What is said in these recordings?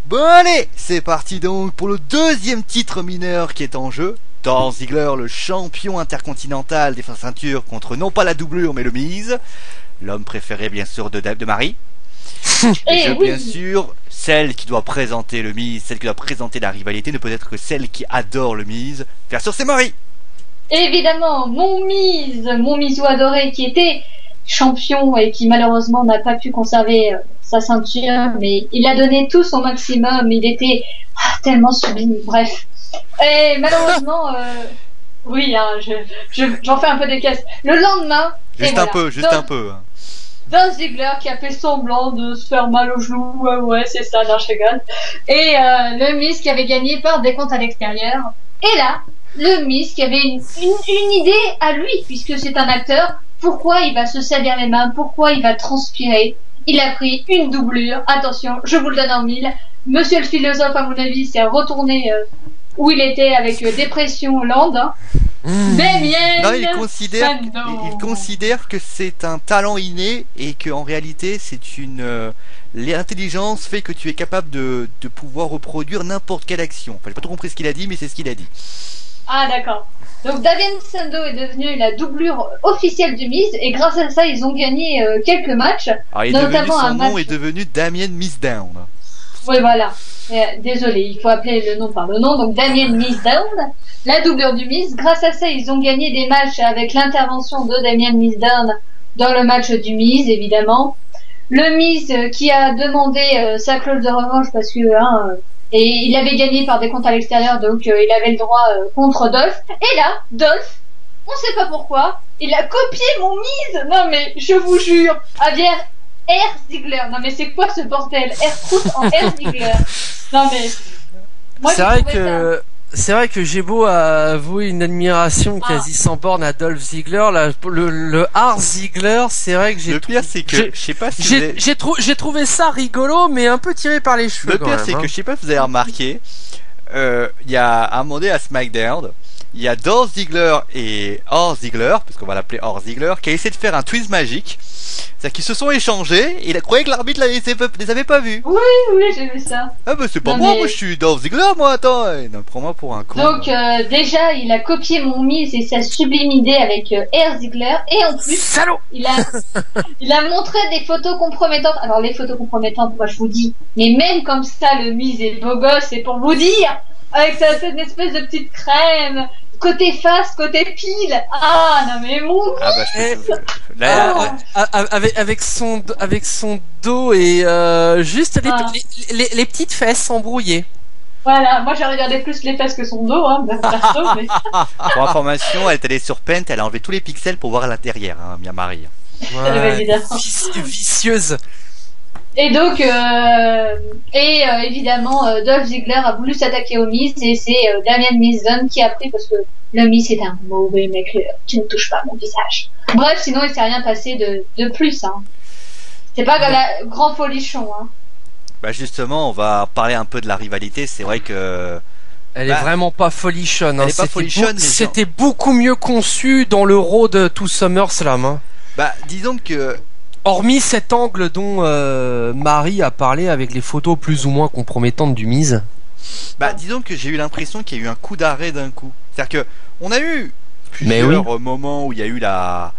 Bon allez, c'est parti donc pour le deuxième titre mineur qui est en jeu. Dolph Ziggler, le champion intercontinental des ceintures contre non pas la doublure mais le Miz, l'homme préféré bien sûr de Marie. Et oui. bien sûr, celle qui doit présenter le Miz, celle qui doit présenter la rivalité ne peut être que celle qui adore le Miz. Bien sûr c'est Marie. Évidemment, mon Mizo adoré qui était champion et qui malheureusement n'a pas pu conserver sa ceinture, mais il a donné tout son maximum, il était tellement sublime, bref. Et malheureusement, oui, hein, j'en fais un peu des caisses. Le lendemain, Juste un peu. Dolph Ziggler qui a fait semblant de se faire mal au genou, ouais, c'est ça, non, je rigole. Et le Miz qui avait gagné par décompte à l'extérieur. Et là, le Miz qui avait une idée à lui, puisque c'est un acteur. Pourquoi il va se salir les mains? Pourquoi il va transpirer? Il a pris une doublure. Attention, je vous le donne en mille. Monsieur le philosophe, à mon avis, s'est retourné où il était avec Dépression Hollande. Hein. Non, il considère que c'est un talent inné et que en réalité c'est l'intelligence fait que tu es capable de pouvoir reproduire n'importe quelle action. Enfin, j'ai pas trop compris ce qu'il a dit, mais c'est ce qu'il a dit. Ah d'accord. Donc Damien Sandow est devenu la doublure officielle du Miz et grâce à ça ils ont gagné quelques matchs. Alors son nom est devenu Damien Mizdown. Oui voilà. Désolé, il faut appeler le nom par le nom. Donc Damien Mizdown, la doublure du Miz. Grâce à ça ils ont gagné des matchs avec l'intervention de Damien Mizdown dans le match du Miz évidemment. Le Miz qui a demandé sa clause de revanche parce que et il avait gagné par décompte à l'extérieur, donc il avait le droit contre Dolph. Et là, Dolph, on sait pas pourquoi, il a copié mon Miz. Non mais, je vous jure, Javier R. Ziggler. Non mais c'est quoi ce bordel? R. en R. Ziggler. Non mais... Moi, c'est vrai que j'ai beau avouer une admiration quasi sans borne à Dolph Ziggler, là, le Art Ziggler, c'est vrai que le pire c'est que je sais pas si j'ai trouvé ça rigolo, mais un peu tiré par les cheveux. Le pire c'est que je sais pas si vous avez remarqué, il y a un moment donné à SmackDown, il y a Dolph Ziggler et Art Ziggler, parce qu'on va l'appeler Art Ziggler, qui a essayé de faire un twist magique. C'est-à-dire qu'ils se sont échangés et il a croyé que l'arbitre les avait pas vus. Oui, j'ai vu ça. Ah bah c'est pas moi, moi je suis Dolph Ziggler, moi, attends, non, prends-moi pour un con. Donc déjà, il a copié mon Miz et sa sublime idée avec R. Ziggler et en plus, salaud, il a montré des photos compromettantes. Alors les photos compromettantes, moi je vous dis, mais même comme ça, le Miz est beau gosse, c'est pour vous dire, avec cette espèce de petite crème. Côté face, côté pile. Ah non mais mon avec son dos et juste les petites fesses embrouillées. Voilà, moi j'ai regardé plus les fesses que son dos, hein, perso, mais... Pour information, elle est allée sur Paint, elle a enlevé tous les pixels pour voir l'intérieur, hein, bien Marie. Ouais, vicieuse. Et donc, évidemment, Dolph Ziggler a voulu s'attaquer au Miz et c'est Damien Mizdown qui a pris parce que le Miz est un mauvais mec, tu ne touches pas à mon visage. Bref, sinon il s'est rien passé de plus, hein. C'est pas grand folichon, hein. Bah justement, on va parler un peu de la rivalité, c'est vrai que... Elle est vraiment pas folichonne, hein. C'était beaucoup mieux conçu dans le Road to SummerSlam, hein. Bah, disons que... Hormis cet angle dont Marie a parlé avec les photos plus ou moins compromettantes du Miz. Bah disons que j'ai eu l'impression qu'il y a eu un coup d'arrêt d'un coup. C'est-à-dire que on a eu plusieurs moments où il y a eu la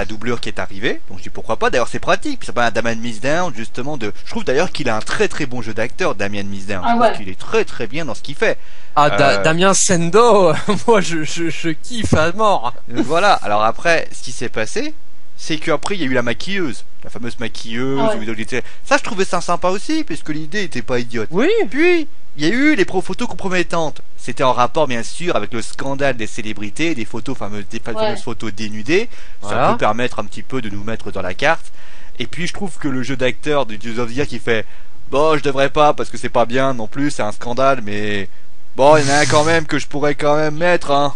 doublure qui est arrivée. Donc je dis pourquoi pas. D'ailleurs c'est pratique. Puis ça parle à Damien Mizdown justement de. Je trouve d'ailleurs qu'il a un très très bon jeu d'acteur, Damien Mizdown. Je trouve qu'il est très très bien dans ce qu'il fait. Damien Sandow, moi je kiffe à mort. Voilà. Alors après, ce qui s'est passé, c'est qu'après il y a eu la maquilleuse, la fameuse maquilleuse. Ça je trouvais ça sympa aussi parce que l'idée était pas idiote. Oui. Puis il y a eu les photos compromettantes. C'était en rapport bien sûr avec le scandale des célébrités, des fameuses photos dénudées. Ça peut permettre un petit peu de nous mettre dans la carte. Et puis je trouve que le jeu d'acteur de Dolph Ziggler qui fait bon je devrais pas parce que c'est pas bien non plus, c'est un scandale, mais bon il y en a un quand même que je pourrais quand même mettre, hein.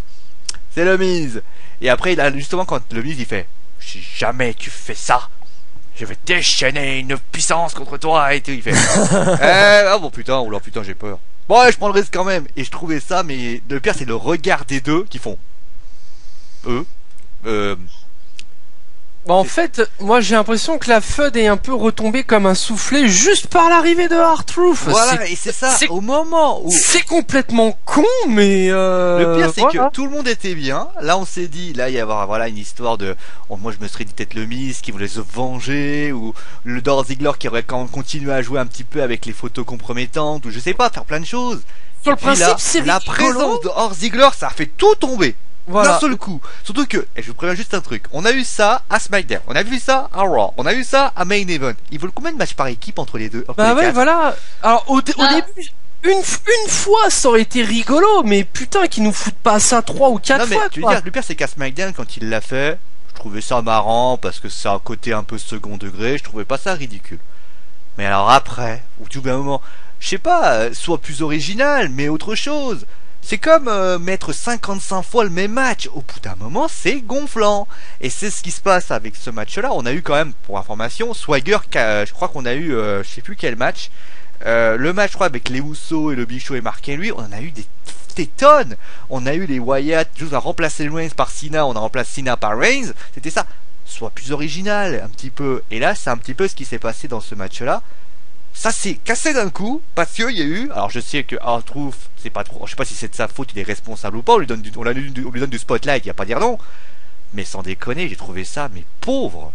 C'est le Miz. Et après il a justement quand le Miz il fait si jamais tu fais ça, je vais déchaîner une puissance contre toi et tout. Il fait ah bon putain, j'ai peur. Bon ouais, je prends le risque quand même. Et je trouvais ça, mais le pire c'est le regard des deux qui font Bah en fait, moi j'ai l'impression que la FUD est un peu retombée comme un soufflet juste par l'arrivée de R-Truth. Voilà, et c'est ça, au moment où... C'est complètement con, mais Le pire, c'est voilà. que tout le monde était bien. Là, on s'est dit, là, il y avoir voilà une histoire de... moi, je me serais dit peut-être le Miz qui voulait se venger, ou le Dolph Ziggler qui aurait quand même continué à jouer un petit peu avec les photos compromettantes, ou je sais pas, faire plein de choses. Sur Et le puis principe, là, c'est la rigolo. présence de Dolph Ziggler, ça a fait tout tomber. Voilà. D'un seul coup. Surtout que, et je vous préviens juste un truc, on a eu ça à SmackDown, on a vu ça à Raw, on a eu ça à Main Event. Ils veulent combien de matchs par équipe entre les deux? Bah ouais, voilà. Alors au début, une fois ça aurait été rigolo, mais putain qu'ils nous foutent pas ça 3 ou 4 Non mais fois. tu veux Quoi. dire, le pire c'est qu'à SmackDown quand il l'a fait, je trouvais ça marrant parce que c'est un côté un peu second degré, je trouvais pas ça ridicule. Mais alors après, au tout d'un moment, je sais pas, soit plus original, mais autre chose. C'est comme mettre 55 fois le même match. Au bout d'un moment, c'est gonflant. Et c'est ce qui se passe avec ce match-là. On a eu quand même, pour information, Swagger, je crois qu'on a eu, je sais plus quel match. Le match, je crois, avec les Usos et le Big Show et Mark Henry, on en a eu des tonnes. On a eu les Wyatt, juste à remplacer Reigns par Cena, on a remplacé Cena par Reigns. C'était ça. Soit plus original, un petit peu. Et là, c'est un petit peu ce qui s'est passé dans ce match-là. Ça s'est cassé d'un coup parce qu'il y a eu. Alors je sais que R-Truth, c'est pas trop. Je sais pas si c'est de sa faute, il est responsable ou pas. On lui donne du spotlight, il y a pas à dire non. Mais sans déconner, j'ai trouvé ça mais pauvre.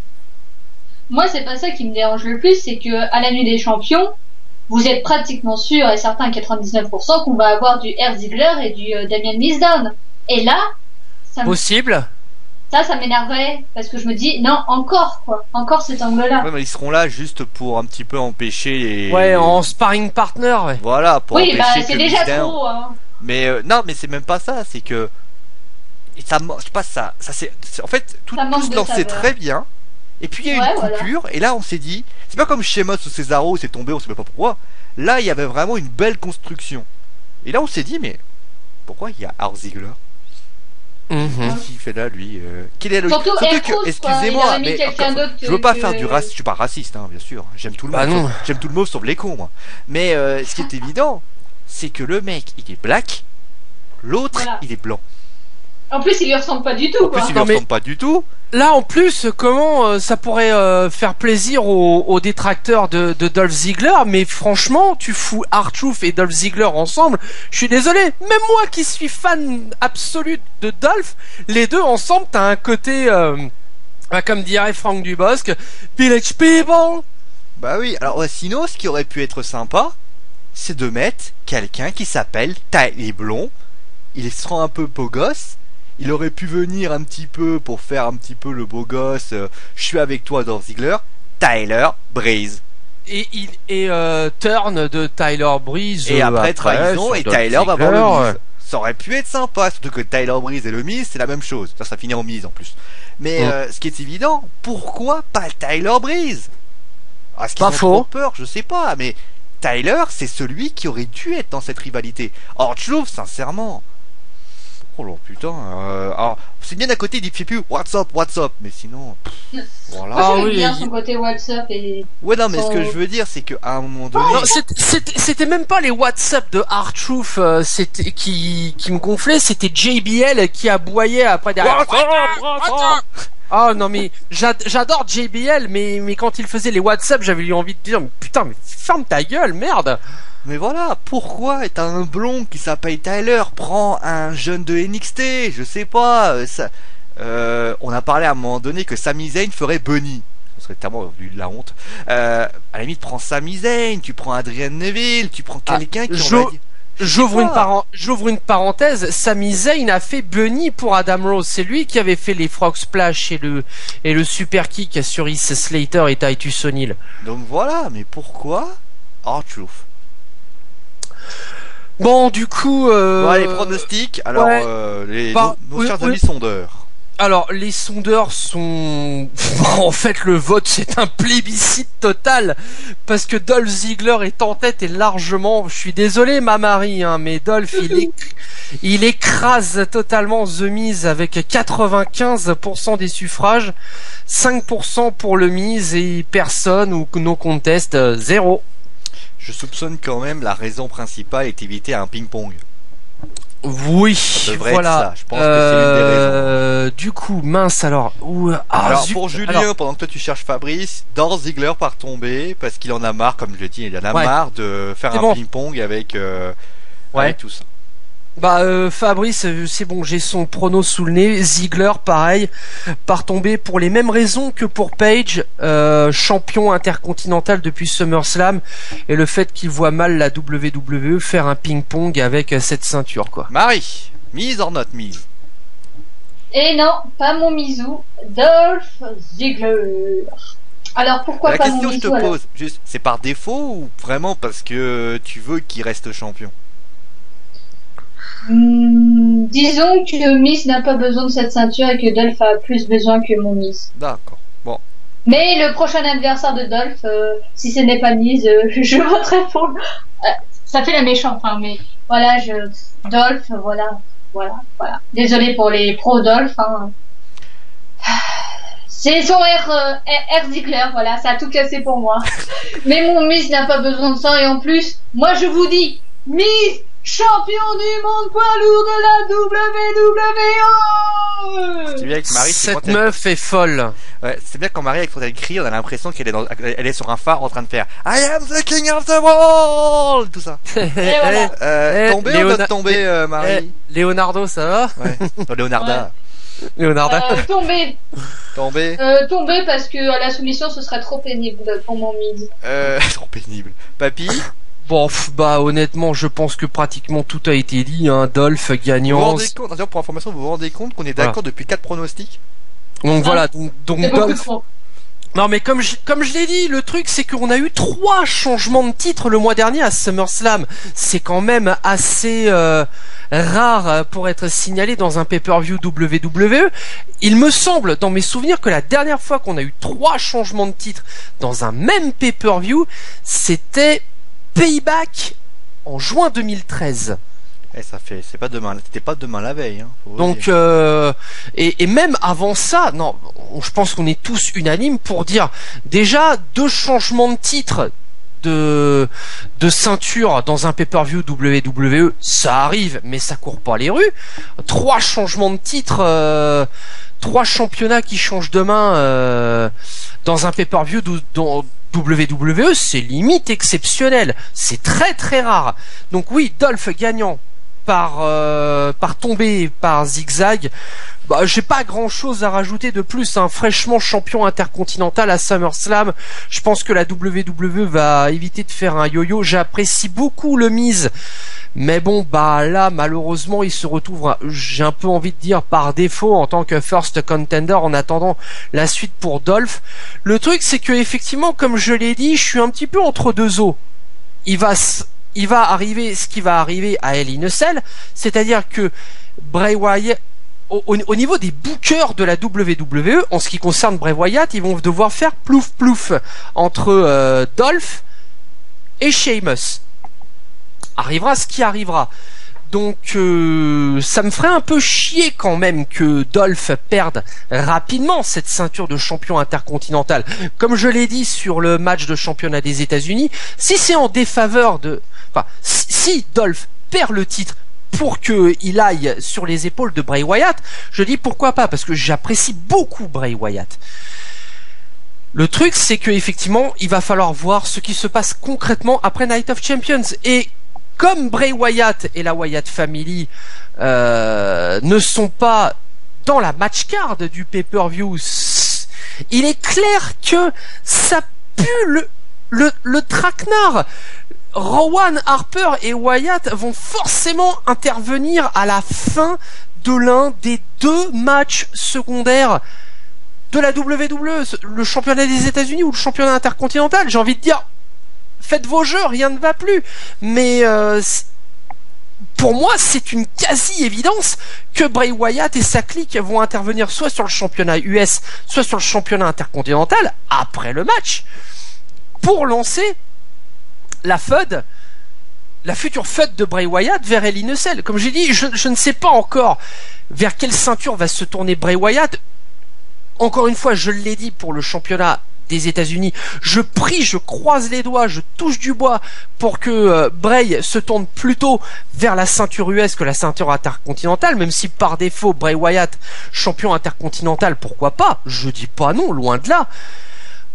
Moi, c'est pas ça qui me dérange le plus, c'est que à la nuit des champions, vous êtes pratiquement sûr et certain à 99% qu'on va avoir du R. Ziggler et du Damien Mizdown. Et là, Possible. ça m'énervait parce que je me dis non, encore cet angle-là. Ouais, mais ils seront là juste pour un petit peu empêcher les. Ouais, en sparring partner, ouais. Voilà, pour Oui, empêcher bah c'est que déjà Mizdown- trop. Hein. Mais non, mais c'est même pas ça, c'est que. Et ça, je sais pas ça en fait, tout Ça manque se de lançait saveur. très bien. Et puis il y a eu Ouais, une coupure, et là on s'est dit, c'est pas comme Sheamus ou Cesaro, c'est tombé, on sait pas pourquoi. Là il y avait vraiment une belle construction. Et là on s'est dit, mais pourquoi il y a R. Ziggler? Qu'est-ce qu'il fait là lui? Quel est le Surtout que, R-Truth, excusez-moi, il aurait mis mais quelqu'un encore, d'autre je veux pas que- faire du racisme, je suis pas raciste, hein, bien sûr. J'aime tout le Bah monde, non. j'aime tout le monde sauf les cons, moi. Mais ce qui est évident, c'est que le mec il est black, l'autre Voilà. il est blanc. En plus, il lui ressemble pas du tout. En plus Quoi. il lui Non, mais- ressemble pas du tout. Là, en plus, comment ça pourrait faire plaisir aux détracteurs de Dolph Ziggler, mais franchement, tu fous R-Truth et Dolph Ziggler ensemble, je suis désolé, même moi qui suis fan absolu de Dolph, les deux ensemble, t'as un côté, comme dirait Franck Dubosc, Village People. Bah oui, alors sinon ce qui aurait pu être sympa, c'est de mettre quelqu'un qui s'appelle Tyler Blond. Il sera un peu beau gosse. Il aurait pu venir un petit peu pour faire un petit peu le beau gosse. Je suis avec toi, Dolph Ziggler. Tyler Breeze. Et turn de Tyler Breeze. Et après trahison sur et Dolph Tyler va Ziggler, voir le Miz. Ça aurait pu être sympa, surtout que Tyler Breeze et le Miz c'est la même chose. Ça finit en Miz en plus. Mais ce qui est évident, pourquoi pas Tyler Breeze? Est-ce qu'ils Pas ont faux. trop peur? Je sais pas, mais Tyler c'est celui qui aurait dû être dans cette rivalité. Or je trouve sincèrement. Oh là putain, alors c'est bien à côté, il fait plus what's up, mais sinon, voilà. Moi, Ah j'aimais oui, bien il- son côté WhatsApp et. Ouais non mais ce que Oh. je veux dire c'est qu'à un moment donné, Non, c'était même pas les WhatsApp de R-Truth c'était qui me gonflaient, c'était JBL qui aboyait après derrière. Oh non mais j'adore JBL mais quand il faisait les WhatsApp j'avais eu envie de dire mais putain mais ferme ta gueule merde. mais voilà, pourquoi t'as un blond qui s'appelle Tyler, prends un jeune de NXT, je sais pas, ça, on a parlé à un moment donné que Sami Zayn ferait Bunny. Ce serait tellement vu de la honte. À la limite, prends Sami Zayn, tu prends Adrian Neville, tu prends quelqu'un qui on va dire- J'ouvre une parenthèse, Sami Zayn a fait Bunny pour Adam Rose, c'est lui qui avait fait les Frog Splash et le super kick sur Heath Slater et Titus O'Neil. Donc voilà, mais pourquoi R-Truth? Bon du coup Bon allez, pronostic, alors ouais. nos Oui, chers oui. amis sondeurs. Alors, les sondeurs sont... en fait, le vote, c'est un plébiscite total. Parce que Dolph Ziggler est en tête et largement... Je suis désolé, ma Marie, hein, mais Dolph, il écrase totalement The Miz avec 95% des suffrages, 5% pour le Miz et personne ou no contest, 0. Je soupçonne quand même la raison principale est éviter un ping-pong. Oui, voilà. Je pense que c'est l'une des raisons. Du coup, mince alors. Alors pour Julien, pendant que toi tu cherches Fabrice, Dolph Ziggler part tomber parce qu'il en a marre, comme je l'ai dit, il en a marre de faire un ping-pong avec tout ça. Fabrice, c'est bon, j'ai son prono sous le nez. Ziggler, pareil, part tomber pour les mêmes raisons que pour Page, champion intercontinental depuis SummerSlam, et le fait qu'il voit mal la WWE faire un ping-pong avec cette ceinture, quoi. Marie, mise or not mise? Et non, pas mon misou, Dolph Ziggler. Alors pourquoi pas mon misou? La question que je te pose, juste, c'est par défaut ou vraiment parce que tu veux qu'il reste champion? Disons que Miz n'a pas besoin de cette ceinture et que Dolph a plus besoin que mon Miz. D'accord. Bon. Mais le prochain adversaire de Dolph, si ce n'est pas Miz, je voterai pour. Ça fait la méchante, hein, mais voilà, Dolph, voilà. Désolé pour les pro Dolph. Hein. C'est son R Ziggler, voilà, ça a tout cassé pour moi. Mais mon Miz n'a pas besoin de ça et en plus, moi je vous dis, Miz, champion du monde poids lourd de la WWE. C'est bien que Marie, cette meuf est folle. Ouais, c'est bien quand Marie, quand elle crie, on a l'impression qu'elle est sur un phare en train de faire I am the king of the world, tout ça. Voilà. Tomber ou pas tomber, Marie? Leonardo, ça va? Ouais. Leonarda. Ouais. Leonarda. Tomber. Tomber parce que à la soumission, ce serait trop pénible pour mon Miz. Trop pénible. Papy? Bon, honnêtement, je pense que pratiquement tout a été dit, hein. Dolph gagnant. Vous vous rendez compte, pour information, vous vous rendez compte qu'on est d'accord depuis 4 pronostics? Donc voilà, donc Dolph. Non mais comme je l'ai dit, le truc c'est qu'on a eu 3 changements de titre le mois dernier à SummerSlam. C'est quand même assez rare pour être signalé dans un pay-per-view WWE. Il me semble, dans mes souvenirs, que la dernière fois qu'on a eu 3 changements de titre dans un même pay-per-view, c'était Payback en juin 2013. C'était pas demain la veille. Hein, donc et même avant ça, non, je pense qu'on est tous unanimes pour dire déjà 2 changements de titre de ceinture dans un pay-per-view WWE, ça arrive, mais ça court pas les rues. 3 changements de titre, 3 championnats qui changent de main dans un pay-per-view dans WWE, c'est limite exceptionnel. C'est très très rare. Donc oui, Dolph gagnant par tomber par zigzag. J'ai pas grand chose à rajouter de plus, hein. Fraîchement champion intercontinental à SummerSlam. Je pense que la WWE va éviter de faire un yo-yo. J'apprécie beaucoup le Miz, mais bon, là malheureusement il se retrouve, j'ai un peu envie de dire par défaut en tant que first contender en attendant la suite pour Dolph. Le truc c'est que effectivement, comme je l'ai dit, je suis un petit peu entre 2 eaux. Il va arriver ce qui va arriver à Hell in a Cell, c'est-à-dire que Bray Wyatt, au niveau des bookers de la WWE, en ce qui concerne Bray Wyatt, ils vont devoir faire plouf plouf entre Dolph et Sheamus. Arrivera ce qui arrivera. Donc ça me ferait un peu chier quand même que Dolph perde rapidement cette ceinture de champion intercontinental. Comme je l'ai dit sur le match de championnat des États-Unis, si c'est en défaveur si Dolph perd le titre pour qu'il aille sur les épaules de Bray Wyatt, je dis pourquoi pas, parce que j'apprécie beaucoup Bray Wyatt. Le truc c'est que effectivement il va falloir voir ce qui se passe concrètement après Night of Champions, et comme Bray Wyatt et la Wyatt Family ne sont pas dans la match card du pay-per-view, il est clair que ça pue le traquenard. Rowan, Harper et Wyatt vont forcément intervenir à la fin de l'un des 2 matchs secondaires de la WWE, le championnat des États-Unis ou le championnat intercontinental. J'ai envie de dire, faites vos jeux, rien ne va plus. Mais pour moi, c'est une quasi-évidence que Bray Wyatt et sa clique vont intervenir soit sur le championnat US, soit sur le championnat intercontinental après le match, pour lancer la future feud de Bray Wyatt vers Hell in a Cell. Comme j'ai dit, je ne sais pas encore vers quelle ceinture va se tourner Bray Wyatt. Encore une fois, je l'ai dit pour le championnat des États-Unis. Je prie, je croise les doigts, je touche du bois pour que Bray se tourne plutôt vers la ceinture US que la ceinture intercontinentale, même si par défaut Bray Wyatt, champion intercontinental, pourquoi pas? Je dis pas non, loin de là.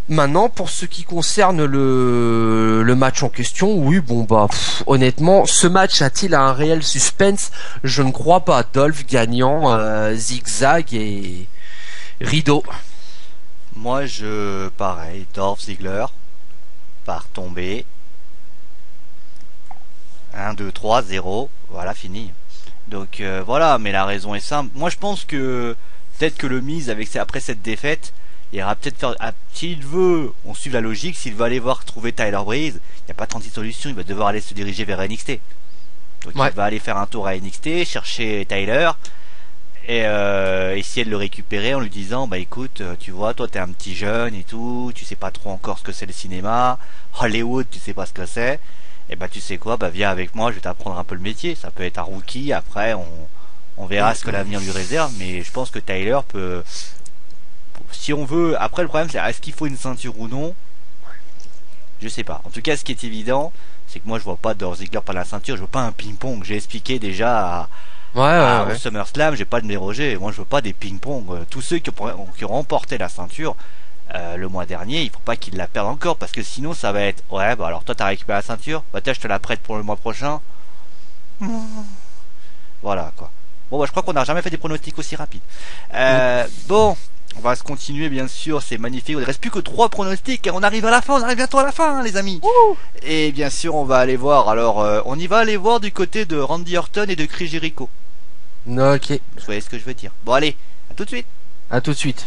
Maintenant, pour ce qui concerne le match en question, oui, bon bah honnêtement, ce match a-t-il un réel suspense? Je ne crois pas. Dolph gagnant, zigzag et rideau. Moi, pareil, Dolph Ziggler par tomber. 1, 2, 3, 0, voilà, fini. Donc voilà, mais la raison est simple. Moi, je pense que peut-être que le Miz, après cette défaite, il ira peut-être faire, s'il veut, on suit la logique, s'il veut aller voir trouver Tyler Breeze, il n'y a pas 36 solutions, il va devoir aller se diriger vers NXT. Donc il va aller faire un tour à NXT, chercher Tyler, et essayer de le récupérer en lui disant, bah écoute, tu vois, toi t'es un petit jeune et tout, tu sais pas trop encore ce que c'est le cinéma, Hollywood, tu sais pas ce que c'est, et bah tu sais quoi, bah viens avec moi, je vais t'apprendre un peu le métier, ça peut être un rookie, après on verra ce que l'avenir lui réserve, mais je pense que Tyler peut... Si on veut, après le problème c'est est-ce qu'il faut une ceinture ou non? Je sais pas. En tout cas, ce qui est évident, c'est que moi je vois pas Dolph Ziggler par la ceinture, je veux pas un ping-pong. J'ai expliqué déjà au SummerSlam, j'ai pas de me déroger. Moi je veux pas des ping-pong. Tous ceux qui ont remporté la ceinture le mois dernier, il faut pas qu'ils la perdent encore parce que sinon ça va être ouais bah alors toi t'as récupéré la ceinture, bah tiens je te la prête pour le mois prochain. Voilà quoi. Bon bah je crois qu'on n'a jamais fait des pronostics aussi rapides. Bon. On va se continuer bien sûr, c'est magnifique. Il ne reste plus que 3 pronostics et on arrive à la fin, on arrive bientôt à la fin les amis. Et bien sûr on va aller voir, alors on y va aller voir du côté de Randy Orton et de Chris Jericho. Ok. Vous voyez ce que je veux dire. Bon allez, à tout de suite. À tout de suite.